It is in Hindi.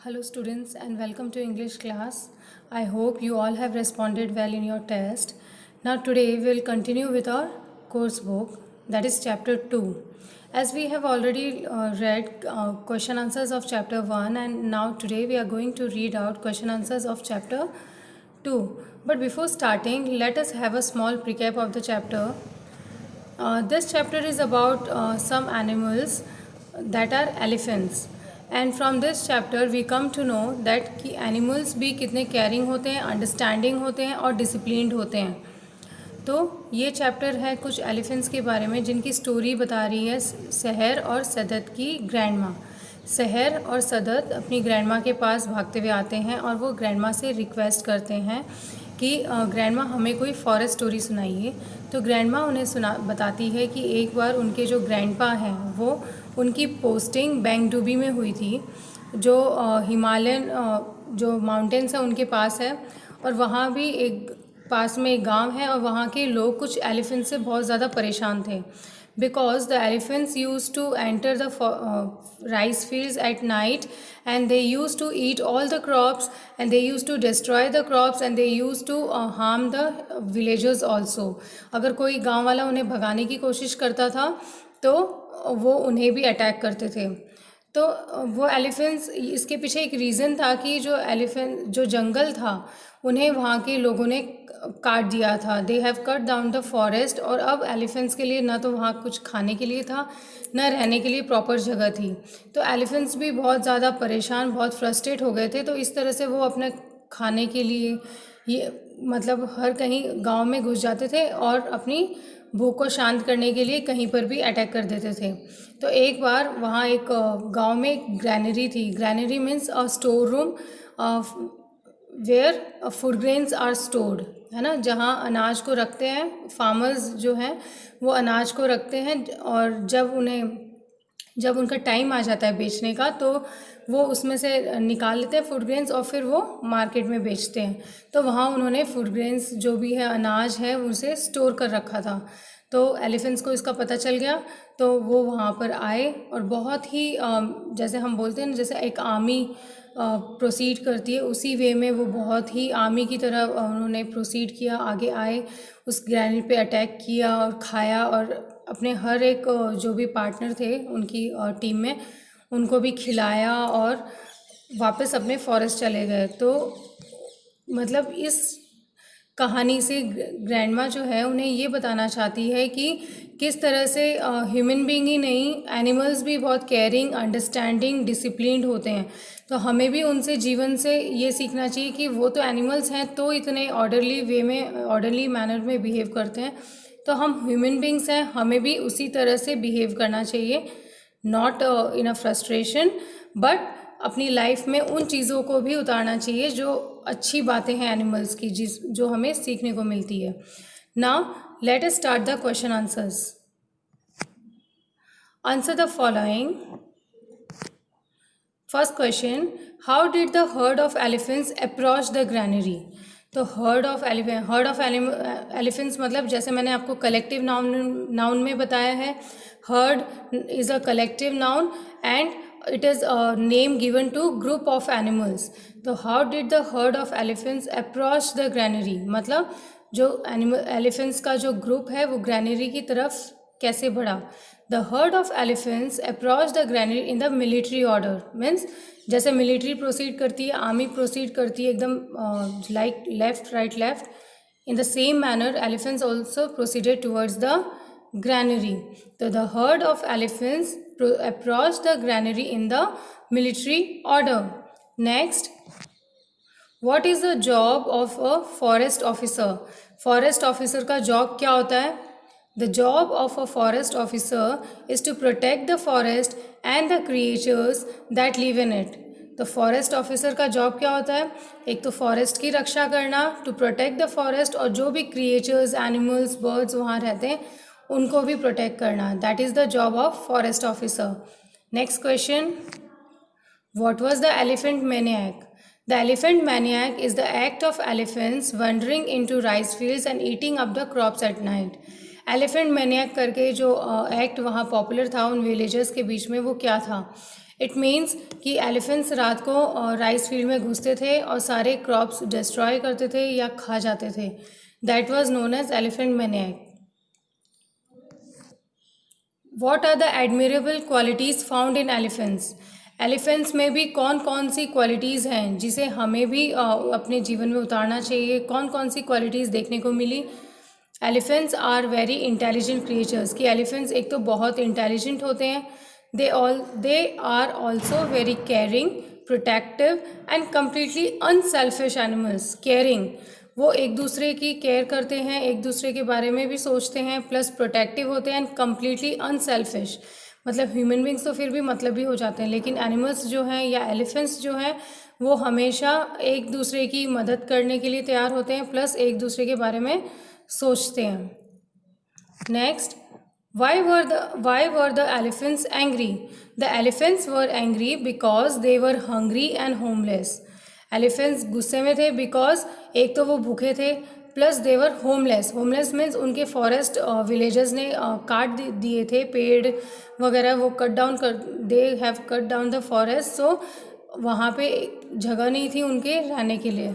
Hello students and welcome to English class. I hope you all have responded well in your test. Now today we will continue with our course book, that is chapter 2. As we have already read question answers of chapter 1, and now today we are going to read out question answers of chapter 2. But before starting, let us have a small recap of the chapter. This chapter is about some animals that are elephants, and from this chapter we come to know that कि animals भी कितने caring होते हैं, understanding होते हैं और disciplined होते हैं. तो ये चैप्टर है कुछ एलिफेंट्स के बारे में जिनकी स्टोरी बता रही है सहर और सदत की ग्रैंड माँ. सहर और सदत अपनी ग्रैंड माँ के पास भागते हुए आते हैं और वो ग्रैंड माँ से रिक्वेस्ट करते हैं कि ग्रैंड माँ हमें कोई फॉरेस्ट स्टोरी सुनाइए. तो ग्रैंड माँ उन्हें बताती है कि एक बार उनके जो ग्रैंडपा हैं वो उनकी पोस्टिंग बेंगडूबी में हुई थी, जो हिमालयन जो माउंटेन्स हैं उनके पास है, और वहाँ भी एक पास में एक गांव है और वहाँ के लोग कुछ एलिफेंट से बहुत ज़्यादा परेशान थे. Because the elephants use to enter the rice fields at night and they use to eat all the crops and they use to destroy the crops and they use to harm the villagers also. अगर कोई गाँव वाला उन्हें भगाने की कोशिश करता था तो वो उन्हें भी अटैक करते थे. तो वो एलिफेंट्स, इसके पीछे एक रीज़न था कि जो जंगल था उन्हें वहाँ के लोगों ने काट दिया था. दे have cut down the forest, और अब एलिफेंट्स के लिए ना तो वहाँ कुछ खाने के लिए था ना रहने के लिए प्रॉपर जगह थी. तो एलिफेंट्स भी बहुत ज़्यादा परेशान, बहुत फ्रस्ट्रेट हो गए थे. तो इस तरह से वो अपने खाने के लिए ये मतलब हर कहीं गांव में घुस जाते थे और अपनी भूख को शांत करने के लिए कहीं पर भी अटैक कर देते थे. तो एक बार वहाँ एक गांव में एक ग्रैनरी थी. Granary means a store room where food grains are stored, है ना, जहाँ अनाज को रखते हैं. फार्मर्स जो हैं वो अनाज को रखते हैं और जब उनका टाइम आ जाता है बेचने का तो वो उसमें से निकाल लेते हैं फूड ग्रेन्स और फिर वो मार्केट में बेचते हैं. तो वहाँ उन्होंने फूड ग्रेन्स जो भी है अनाज है उसे स्टोर कर रखा था. तो एलिफेंट्स को इसका पता चल गया तो वो वहाँ पर आए और बहुत ही जैसे हम बोलते हैं ना, जैसे एक आर्मी प्रोसीड करती है उसी वे में वो बहुत ही आर्मी की तरह उन्होंने प्रोसीड किया. आगे आए, उस ग्रैनी पे अटैक किया और खाया, और अपने हर एक जो भी पार्टनर थे उनकी टीम में उनको भी खिलाया और वापस अपने फॉरेस्ट चले गए. तो मतलब इस कहानी से ग्रैंडमा जो है उन्हें ये बताना चाहती है कि किस तरह से ह्यूमन बीइंग ही नहीं, एनिमल्स भी बहुत केयरिंग, अंडरस्टैंडिंग, डिसिप्लिन्ड होते हैं. तो हमें भी उनसे जीवन से ये सीखना चाहिए कि वो तो एनिमल्स हैं तो इतने ऑर्डरली वे में, ऑर्डरली मैनर में बिहेव करते हैं, तो हम ह्यूमन बीइंग्स हैं, हमें भी उसी तरह से बिहेव करना चाहिए. Not in a frustration but अपनी लाइफ में उन चीज़ों को भी उतारना चाहिए जो अच्छी बातें हैं एनिमल्स की, जो हमें सीखने को मिलती है. Now let us start the question answers. Answer the following. First question, how did the heard of elephants approach the granary. तो हर्ड ऑफ एलिफेंट्स मतलब जैसे मैंने आपको कलेक्टिव नाउन में बताया है, heard is a collective noun and it is a name given to group of animals. तो how did the herd of elephants approach the granary, मतलब जो एलिफेंट्स का जो ग्रुप है वो ग्रैनरी की तरफ कैसे बढ़ा. The herd of elephants approached the granary in the military order. Means जैसे मिलिट्री प्रोसीड करती है, आर्मी प्रोसीड करती है एकदम like left right left, in the same manner elephants also proceeded towards the granary. So the herd of elephants approached the granary in the military order. Next, what is the job of a forest officer? Forest officer का job क्या होता है? The job of a forest officer is to protect the forest and the creatures that live in it. तो फॉरेस्ट ऑफिसर का जॉब क्या होता है? एक तो फॉरेस्ट की रक्षा करना, टू प्रोटेक्ट द फॉरेस्ट, और जो भी क्रिएचर्स, एनिमल्स, बर्ड्स वहाँ रहते हैं उनको भी प्रोटेक्ट करना. That is the job of forest officer. Next question, what was the elephant मैनियाक. The elephant मैनियाक is the act of elephants wondering into rice fields and eating up the crops at night. Elephant मैनियाक करके जो एक्ट वहाँ पॉपुलर था उन विलेजर्स के बीच में, वो क्या था? इट मीन्स कि एलिफेंट्स रात को राइस फील्ड में घुसते थे और सारे क्रॉप्स डिस्ट्रॉय करते थे या खा जाते थे. That was known as elephant maniac. What are the admirable qualities found in elephants. Elephants में भी कौन कौन सी क्वालिटीज़ हैं जिसे हमें भी अपने जीवन में उतारना चाहिए. कौन कौन सी क्वालिटीज़ देखने को मिली. Elephants are very intelligent creatures. कि एलिफेंट्स एक तो बहुत इंटेलिजेंट होते हैं. They are also very caring, protective and completely unselfish animals. Caring, वो एक दूसरे की केयर करते हैं, एक दूसरे के बारे में भी सोचते हैं, प्लस प्रोटेक्टिव होते हैं एंड कम्प्लीटली अनसेल्फिश. मतलब ह्यूमन बींग्स तो फिर भी मतलबी हो जाते हैं, लेकिन एनिमल्स जो हैं या एलिफेंट्स जो हैं वो हमेशा एक दूसरे की मदद करने के लिए तैयार होते हैं, प्लस एक दूसरे के बारे में सोचते हैं. Next, why were the elephants angry? The elephants were angry because they were hungry and homeless. Elephants गुस्से में थे बिकॉज एक तो वो भूखे थे, plus they were homeless. Homeless means उनके फॉरेस्ट विलेजर्स ने काट दिए थे पेड़ वगैरह, वो they have cut down the forest. So वहाँ पे जगह नहीं थी उनके रहने के लिए.